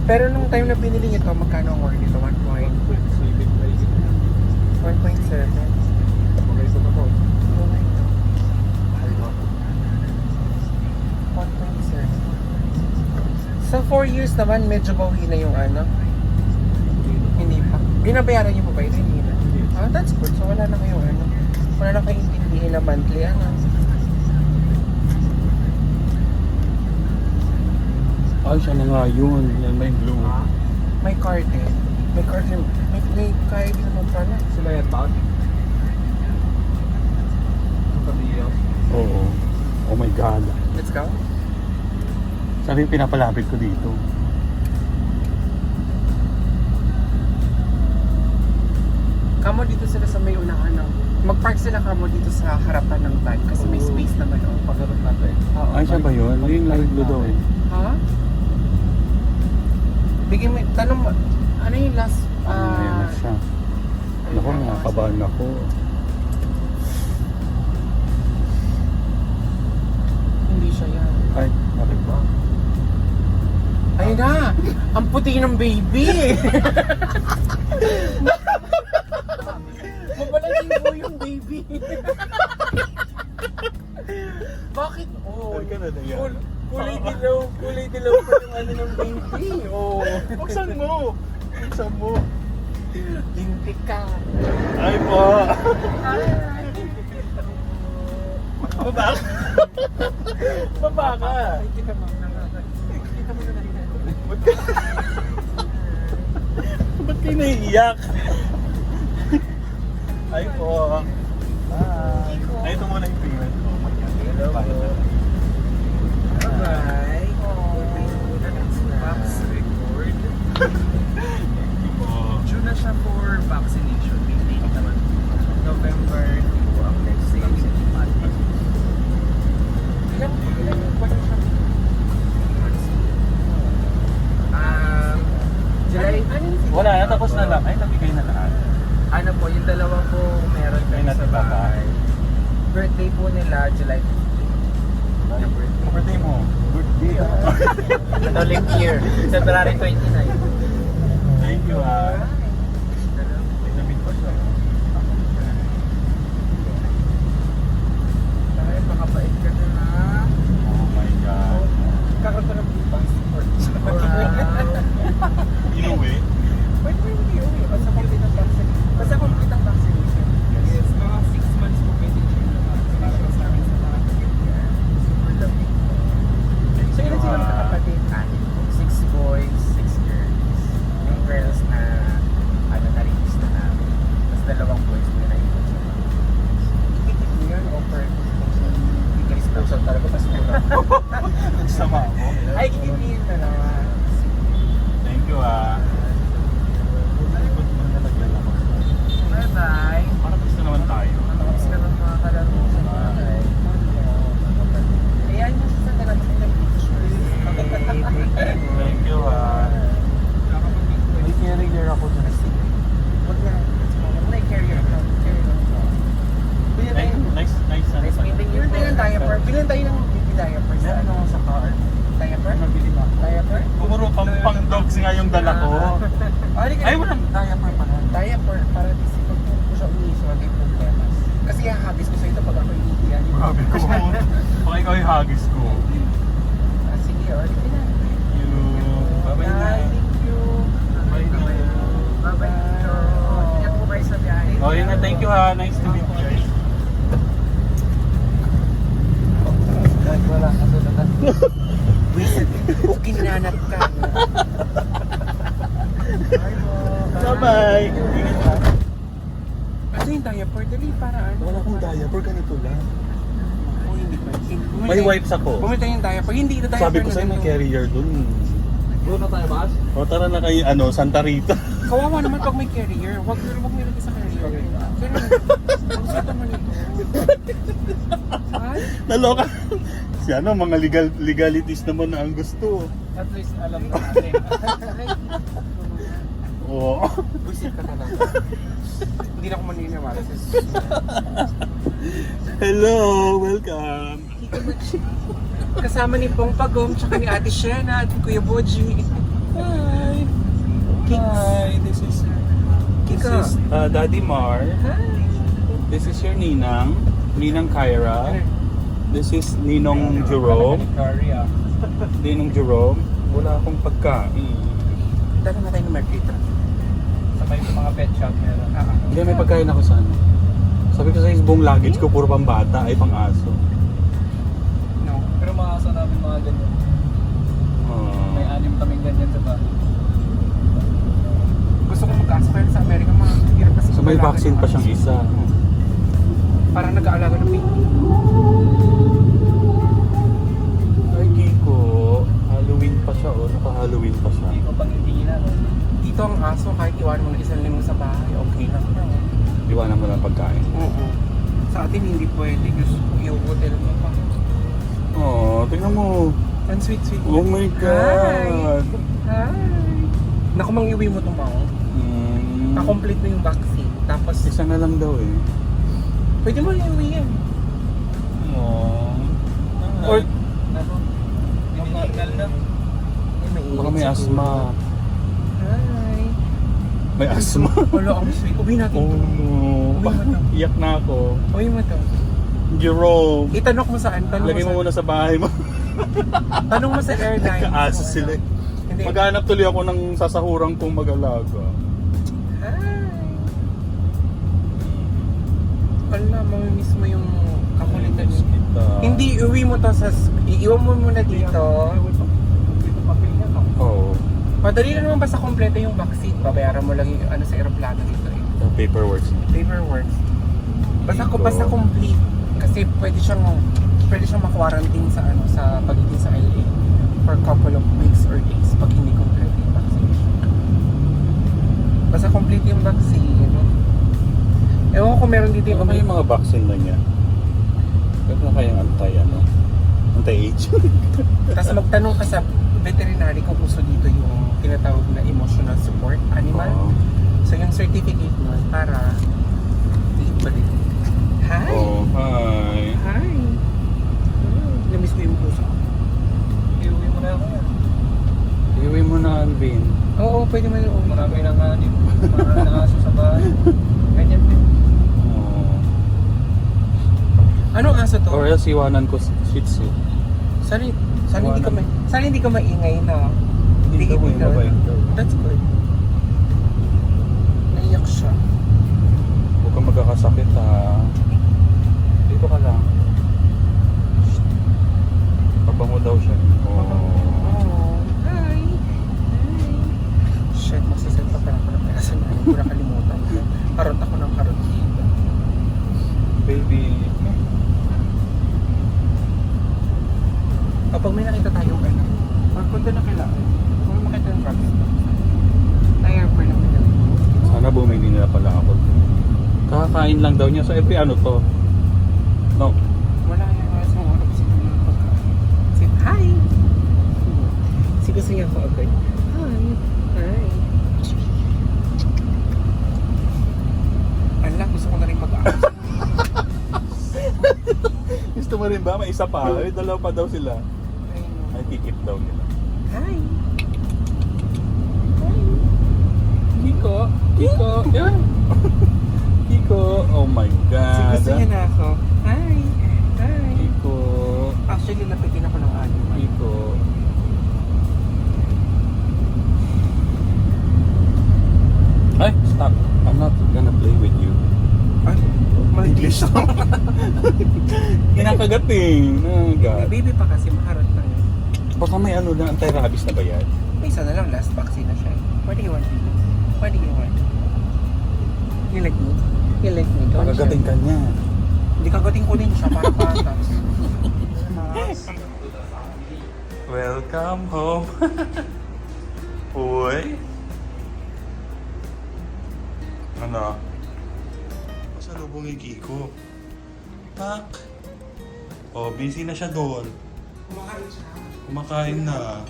Pero nung time na binili nito, magkano ang worth nito? 1.7. Okay, so ako. 1.7. Sa 4 years naman, medyo bawi na yung ano. Hindi pa. Binabayaran niyo po ba yun? Hindi na. Ah, that's good. So wala na kayong ano. Wala na kayong intindihin na monthly. Ano? Ay, siya na nga yun. Yan may blue. May card eh. May card din. May card din naman pala. Sila yan ba? Oo. Oh my God. Let's go. Sabi yung pinapalapit ko dito. Kamo dito sila sa may unahan ng... Mag-park sila kamo dito sa harapan ng van kasi may space naman oh. Pagkarot natin. Oo. Ay, siya ba yun? Hindi yung light blue daw eh. Ha? Bigyan mo, tanong mo, ano yung last... Ayan na siya. Naku, nakakabahan ako. Hindi siya yan. Ay, bakit ba? Ayun na! Ang puti ng baby! Mabalagin mo yung baby! Bakit? Oh, Ay, ganun na yan. kulay dilaw pa yung ano ng baby. Oh. Buksan mo! Buksan mo! Lintik ka. Ay po! Baba ka! Baba ka! Hindi ka mo na Ba't kayo naiiyak? Ay po! Hi! Ay, ito muna yung payment ko. Hello po. Bye. Box record. Thank you po. June na siya for vaccination. May date naman. November 2 ang next day. Ilang ba na siya? July? Wala na, tapos na lang. Ay, nabigay na lahat. Ano po, yung dalawa po meron May kayo sa natira pa. bahay. Birthday po nila, July 15. Yung birthday. Birthday mo. Birthday Ano, leap year. February 29. Thank you ah. Ay, nabit pa siya. Ay, makapait ka na na. Oh my God. Kakaroon ng passport. Inuwi? Pwede mo hindi uwi. Basta complete ang vaccination. Basta complete ang vaccination. Yes, mga 6 months po pwede siya vaccination sa amin sa mga kapatid. Super lovely. So, ilan sila magkakapatid? 6 boys, 6 girls. Yung girls na ano na-release na namin. Tapos 2 boys na na-iwan sa mga. Ikikip mo yun o per guys na usap talaga pas mura. Nagsama ako. Ay, ikikip mo yun na naman. Thank you ah. Ba't mo nalagyan ako? Bye-bye. Para gusto naman tayo. Miss ka ng mga kalaro sa bahay. Ayan yung sa talaga ng pictures. Thank you ah. May carrier ako dun. Huwag na. Huwag na i-carrier ka. Nice Nice meeting you. Bilhin tayo ng diaper. Bilhin tayo ng baby diaper. Meron ako sa car. Diaper? Nabili na ako. Diaper? Pumuro pang dogs nga yung dala ko. Ay, walang diaper pala. Diaper. Para di si pag po siya umiso, hindi problema. Kasi hahagis ko sa ito pag ako iniiyan. Grabe ko. Pag ikaw yung hagis ko. Sige, order na. Thank you. Bye-bye na. Thank you. Bye na. Bye-bye. Ingat po kayo sa biyahe. Oh, yun na. Thank you ha. Nice to meet you guys. Wala ka doon. Wisit. Okay, nanat ka. Bye-bye. Ingat ka. Ano yung diaper? Dali para ano? Wala akong diaper. Ganito lang. Oh, hindi pa. May wipes ako. Bumili yung diaper. Hindi na diaper. Sabi ko sa'yo may carrier dun. Doon na tayo, Bas? O tara na kay Santa Rita. Kawawa naman pag may carrier. Huwag nilagay sa carrier. Pero, ang sakit naman ito. Ay, Naloka. Si mga legalities naman na ang gusto. at least alam na natin. Oo. Buisit ka talaga. Hindi na ako maniniwala. Hello, welcome. Kasama ni Pong Pagong, tsaka ni Ate Shena at Kuya Boji. Hi. Hi, this is Kika. Daddy Mar. Hi. This is your Ninang, Ninang Kyra. This is Ninong Jerome. Ninong Jerome. Wala akong pagkain. Dala na tayo ni Marquita. Sa may mga pet shop meron. Hindi, may pagkain ako sa ano. Sabi ko sa buong luggage ko, puro pang bata, ay pang aso. No. Pero mga aso namin mga ganyan. May 6 kaming ganyan sa bahay. Gusto ko mag-aso kayo sa Amerika, mga hirap kasi. So may vaccine pa siyang isa. Parang nag-aalaga ng baby. Ay, Kiko. Halloween pa siya, oh. Naka-Halloween pa siya. Hindi ko pang hindi na. No? Dito ang aso, kahit iwan mo na isang limang sa bahay, okay lang na. Iwanan mo lang pagkain. Oo. Sa atin hindi pwede. Gusto ko i-hotel mo pa. Oh, tingnan mo. Ang sweet-sweet. Oh my God. Hi! Naku, mang-iwi mo itong mga. Mm. Na-complete mo yung vaccine. Tapos, Isa na lang daw eh. pwede mo i-uwi yan. Oh. Or, Ako. Yung normal na. ay, mainit Baka may siguro. asthma. Hi! May asthma. Wala, ang sweet. Uwi natin Oh ito. no. Uwi mo to. Iyak na ako. Uwi mo to. Jerome. Itanong mo saan? Lagay mo muna sa bahay mo. Tanong mo sa airline. Kaaso sila eh. Hindi. Maghanap tuloy ako ng sasahurang kong mag-alaga. Hi! Wala, mamimiss mo yung kakulitan Miss niya. kita. Hindi, uwi mo to sa... Iiwan mo muna dito. Oo. Madali na naman basta kompleto yung vaccine. Babayaran mo lang yung ano sa aeroplano dito eh. The paperwork. Paperwork. Basta Dito. basta complete. Kasi pwede siyang ma-quarantine sa ano sa pagiging sa LA for a couple of weeks or days pag hindi complete yung vaccine. Basta complete yung vaccine. Ewan ko meron dito Ano ba yung mga vaccine na niya? Pwede na kayang anti-age? Tapos magtanong ka sa veterinary kung gusto dito yung tinatawag na emotional support animal. Oo. So yung certificate nun para balik. Hi! Oh, hi. Hi! Namiss ko yung puso. Iuwi mo na ako. Iuwi mo na, Alvin. Oo, pwede mo yung Marami nang mga aso sa bahay. Ganyan din. Oh. Anong aso to? Or else iwanan ko Shih Tzu. Sana hindi ka maingay na. Hindi ka ikaw. mabait daw. That's good. Naiyak siya. Huwag kang magkakasakit ha. Dito ka lang. Pabango daw siya. Oh. Oh. Hi! Hi! Shit, magsasend pa pala ako ng pera. Hindi ko nakalimutan. Karot ako ng karot dito. Baby. Kapag may nakita tayong ano, magpunta na kailangan. Kung makita yung traffic. Na-airport na kita. Sana bumili nila pala ako. Kakakain lang daw niya. So, ano to? No. Wala na nga sa mga kasi ng pagkain. Say, hi! Si gusto niya ako agad. Hi! Hi! Ala, gusto ko na rin mag-aas. Gusto mo rin ba? May isa pa. Ay, dalawa pa daw sila. I know. Ay, kikip daw nila. Hi! Hi! Kiko! Kiko! Yan! Kiko! Oh my Si God! gusto niya na ako. Hi! Hi! Kiko! Actually, lapitin ako ng animal. Kiko! Ay, stop! I'm not gonna play with you. Ay, English Kinakagat eh. May Nakagat. baby pa kasi, maharot lang yun. Baka may ano na, anti-rabies na ba yan? May isa na lang, last vaccine na siya. What do you want, baby? What do you want? You like me? You like me? Don't Pagagating you? ka niya. Hindi kagating ko din siya para patas. Welcome home. Uy. Ano? Pasalubong yung Kiko. Pak. Oh, busy na siya doon. Kumakain siya. Kumakain na.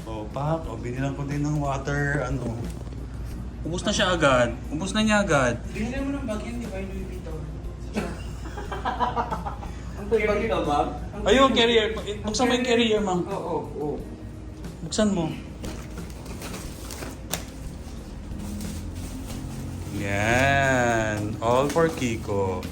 Oh, Pak. Oh, binilang ko din ng water. Ano? Ubus na siya agad. Ubus na niya agad. Binilan mo ng bag yan, di ba? Yung Louis Vuitton. Ang Bag ka, ma'am? Ayun, carrier. Buksan mo yung carrier, ma'am. Oo, oo. Buksan mo. Yan. All for Kiko.